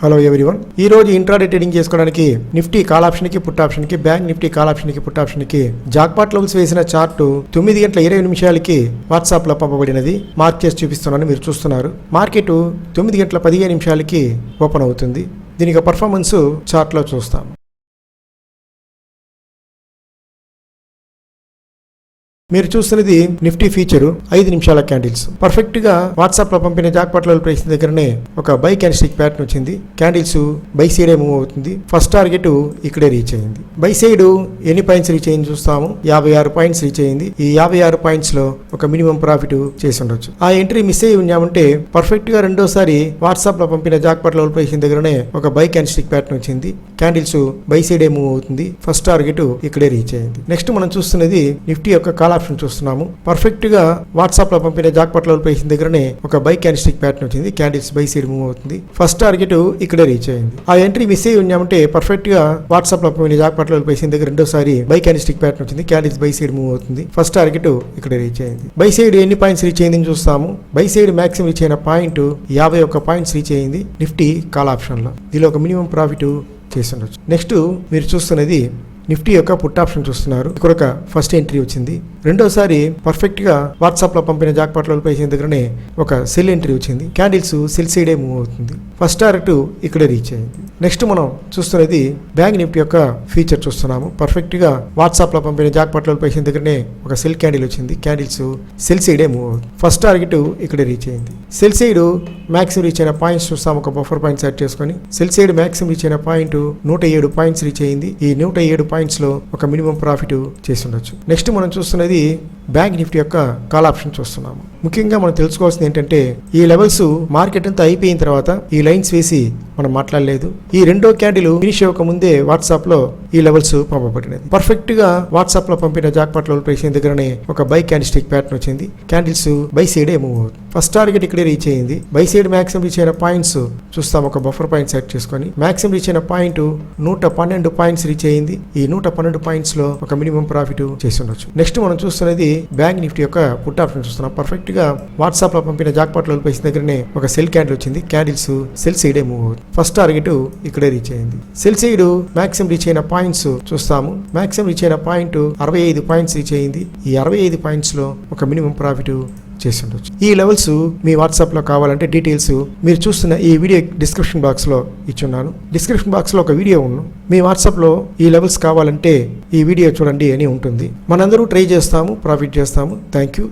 Hello everyone, ఈ రోజు intraday trading చేసుకోవడానికి నిఫ్టీ కాల్ ఆప్షన్ కి పుట్ ఆప్షన్ కి, బ్యాంక్ నిఫ్టీ కాల్ ఆప్షన్ కి పుట్ ఆప్షన్ కి జాక్పాట్ లెవెల్స్ వేసిన చార్ట్ 9 గంటల 20 నిమిషాలకి వాట్సాప్ లో పంపబడినది. మార్క్ చేసి చూపిస్తున్నాను, మీరు చూస్తున్నారు. మార్కెట్ 9 గంటల 15 నిమిషాలకి ఓపెన్ అవుతుంది. దీనికి పర్ఫార్మెన్స్ చార్ట్ లో చూస్తాం. మీరు చూస్తున్నది నిఫ్టీ ఫీచర్ 5 నిమిషాల క్యాండిల్స్. పర్ఫెక్ట్ గా వాట్సాప్ లో పంపిన జాక్పాట్ లెవెల్ ప్రైస్ దగ్గరనే ఒక బై క్యాండిల్ స్టిక్ ప్యాటర్న్ వచ్చింది. క్యాండిల్స్ బై సైడ్ మూవ్ అవుతుంది. ఫస్ట్ టార్గెట్ ఇక్కడే రీచ్ అయింది. బై సైడ్ ఎన్ని పాయింట్స్ రీచ్ అయింది చూస్తాము. 56 పాయింట్స్ రీచ్ అయింది. ఈ 56 పాయింట్స్ లో ఒక మినిమం ప్రాఫిట్ చేసి ఉండొచ్చు. ఆ ఎంట్రీ మిస్ అయ్యి ఉన్నామంటే పర్ఫెక్ట్ గా రెండోసారి వాట్సాప్ లో పంపిన జాక్పాట్ లెవెల్ ప్రైస్ దగ్గరనే ఒక బై క్యాండిల్ స్టిక్ ప్యాటర్న్ వచ్చింది. క్యాండిల్స్ బై సైడ్ మూవ్ అవుతుంది. ఫస్ట్ టార్గెట్ ఇక్కడే రీచ్ అయింది. నెక్స్ట్ మనం చూస్తున్నది నిఫ్టీ యొక్క కాల్ ఆప్షన్ చూస్తున్నాము. పర్ఫెక్ట్ గా వాట్సాప్ లో పంపిన జాక్పాట్ లెవెల్ ప్రైస్ దగ్గరనే ఒక బై క్యాండిల్ స్టిక్ ప్యాటర్న్ వచ్చింది. క్యాండిల్స్ బై సైడ్ మూవ్ అవుతుంది. ఫస్ట్ టార్గెట్ ఇక్కడే రీచ్ అయింది. ఆ ఎంట్రీ మిస్ అయ్యి ఉన్నామంటే పర్ఫెక్ట్ గా వాట్సాప్ లో పంపిన జాక్పాట్ లెవెల్ ప్రైస్ దగ్గర రెండోసారి బై క్యాండిల్ స్టిక్ ప్యాటర్న్ వచ్చింది. క్యాండిల్స్ బై సైడ్ మూవ్ అవుతుంది. ఫస్ట్ టార్గెట్ ఇక్కడే రీచ్ అయింది. బై సైడ్ ఎన్ని పాయింట్స్ రీచ్ అయిందని చూస్తాము. బై సైడ్ మాక్సిమం రీచ్ అయిన పాయింట్ 51 పాయింట్స్ రీచ్ అయింది నిఫ్టీ కాల్ ఆప్షన్ లో. దీనిలో ఒక మినిమం ప్రాఫిట్ చేసి ఉండొచ్చు. నెక్స్ట్ మీరు చూస్తున్నది నిఫ్టీ యొక్క పుట్ ఆప్షన్ చూస్తున్నారు. ఇక్కడ ఒక ఫస్ట్ ఎంట్రీ వచ్చింది. రెండోసారి పర్ఫెక్ట్ గా వాట్సాప్ లో పంపిన జాక్పాట్ లెవెల్ ప్రైస్ దగ్గరనే ఒక సెల్ ఎంట్రీ వచ్చింది. క్యాండిల్స్ సెల్ సైడే మూవ్ అవుతుంది. ఫస్ట్ టార్గెట్ ఇక్కడే రీచ్ అయింది. నెక్స్ట్ మనం చూస్తున్నది బ్యాంక్ నిఫ్టీ యొక్క ఫీచర్ చూస్తున్నాము. పర్ఫెక్ట్ గా వాట్సాప్ లో పంపిన జాక్పాట్ లెవెల్ ప్రైస్ దగ్గరనే ఒక సెల్ క్యాండిల్ వచ్చింది. క్యాండిల్స్ సెల్ సైడే మూవ్ అవుతుంది. ఫస్ట్ టార్గెట్ ఇక్కడే రీచ్ అయింది. సెల్ సైడ్ మాక్సిమం రీచ్ అయిన పాయింట్స్ చూస్తాము. ఒక బఫర్ పాయింట్ సెట్ చేసుకొని సెల్ సైడ్ మాక్సిమం రీచ్ అయిన పాయింట్ 107 పాయింట్స్ రీచ్ అయింది. ఈ 107 పాయింట్స్ లో ఒక మినిమం ప్రాఫిట్ చేసి ఉండొచ్చు. నెక్స్ట్ మనం చూస్తున్నది బ్యాంక్ నిఫ్టీ యొక్క కాల్ ఆప్షన్ చూస్తున్నాము. ముఖ్యంగా మనం తెలుసుకోవాల్సింది ఏంటంటే ఈ లెవెల్స్ మార్కెట్ అంతా అయిపోయిన తర్వాత ఈ లైన్స్ వేసి మనం మాట్లాడలేదు. ఈ రెండో క్యాండిల్ ఫినిష్ అవ్వక ముందే వాట్సాప్ లో ఈ లెవెల్స్ పంపబడినది. పర్ఫెక్ట్ గా వాట్సాప్ లో పంపిన జాక్పాట్ లెవెల్ ప్రైస్ దగ్గరనే ఒక బై క్యాండిల్ స్టిక్ ప్యాటర్న్ వచ్చింది. క్యాండిల్స్ బై సైడే మూవ్ అవుతుంది. ఫస్ట్ టార్గెట్ ఇక్కడే రీచ్ అయింది. బై సైడ్ మాక్సిమం రీచ్ అయిన పాయింట్స్ చూస్తాం. ఒక బఫర్ పాయింట్ సెట్ చేసుకొని మాక్సిమం రీచ్ అయిన పాయింట్ 112 పాయింట్స్ రీచ్ అయింది. ఈ 112 పాయింట్స్ లో ఒక మినిమం ప్రాఫిట్ చేసి ఉండొచ్చు. నెక్స్ట్ మనం చూస్తున్నది బ్యాంక్ నిఫ్టీ యొక్క పుట్ ఆప్షన్ చూస్తున్నాం. పర్ఫెక్ట్ గా వాట్సాప్ లో పంపిన జాక్పాట్ లెవెల్ ప్రైస్ దగ్గరనే ఒక సెల్ క్యాండిల్ వచ్చింది. క్యాండిల్స్ సెల్ సైడే మూవ్ అవుతుంది. ఫస్ట్ టార్గెట్ ఇక్కడే రీచ్ అయింది. సెల్ సైడ్ మాక్సిమం రీచ్ అయిన పాయింట్స్ చూస్తాము. మాక్సిమం రీచ్ అయిన పాయింట్ 65 పాయింట్స్ రీచ్ అయింది. ఈ 65 పాయింట్స్ లో ఒక మినిమం ప్రాఫిట్ చేసి ఉండొచ్చు. ఈ లెవెల్స్ మీ వాట్సాప్ లో కావాలంటే డీటెయిల్స్ మీరు చూస్తున్న ఈ వీడియో డిస్క్రిప్షన్ బాక్స్ లో ఇచ్చున్నాను. డిస్క్రిప్షన్ బాక్స్ లో ఒక వీడియో ఉంది. మీ వాట్సాప్ లో ఈ లెవెల్స్ కావాలంటే ఈ వీడియో చూడండి అని ఉంటుంది. మనందరూ ట్రై చేస్తాము, ప్రాఫిట్ చేస్తాము. Thank you.